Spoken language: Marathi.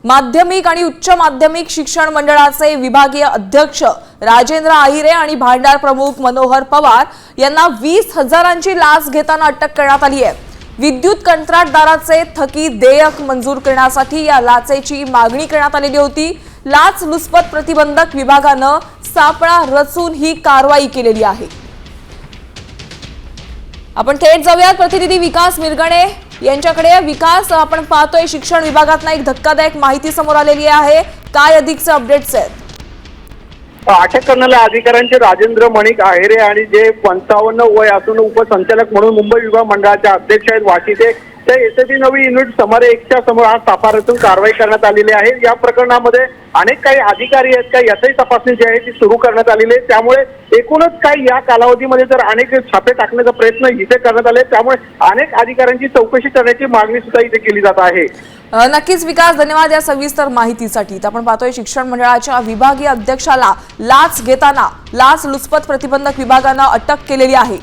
माध्यमिक आणि उच्च माध्यमिक शिक्षण मंडळाचे विभागीय अध्यक्ष राजेंद्र आहिरे आणि भांडार प्रमुख मनोहर पवार यांना 20,000ची लाच घेताना अटक करण्यात आली आहे। विद्युत कंत्राटदाराचे थकीत देयक मंजूर करण्यासाठी या लाचेची मागणी करण्यात आलेली होती। लाचलुचपत प्रतिबंधक विभागानं सापळा रचून ही कारवाई केलेली आहे। आपण थेट जाऊयात प्रतिनिधी विकास मिरगणे यांच्याकडे। विकास, आपण पाहतोय शिक्षण विभागातून एक धक्कादायक माहिती समोर आलेली आहे, काय अधिकचे अपडेट्स आहेत? अटक करण्याला अधिकाऱ्यांचे राजेंद्र मणिक आहिरे आणि जे 55 वय असून उपसंचालक म्हणून मुंबई विभाग मंडळाचे अध्यक्ष आहेत वाशीचे, ते एसएबी नवी युनिट सुमारे 1च्या समोर आज सापळा रचून कारवाई करण्यात आलेली आहे। या प्रकरणामध्ये अनेक काही अधिकारी आहेत का याचाही तपासणी जी आहे ती सुरू करण्यात आलेली आहे। त्यामुळे एकूणच काही या कालावधीमध्ये जर अनेक छापे टाकण्याचा प्रयत्न इथे करण्यात आले, त्यामुळे अनेक अधिकाऱ्यांची चौकशी करण्याची मागणी सुद्धा इथे केली जात आहे। नक्कीच विकास, धन्यवाद या सविस्तर माहितीसाठी। आपण पाहतोय शिक्षण मंडळाच्या विभागीय अध्यक्षाला लाच घेताना लाचलुचपत प्रतिबंधक विभागानं अटक केलेली आहे।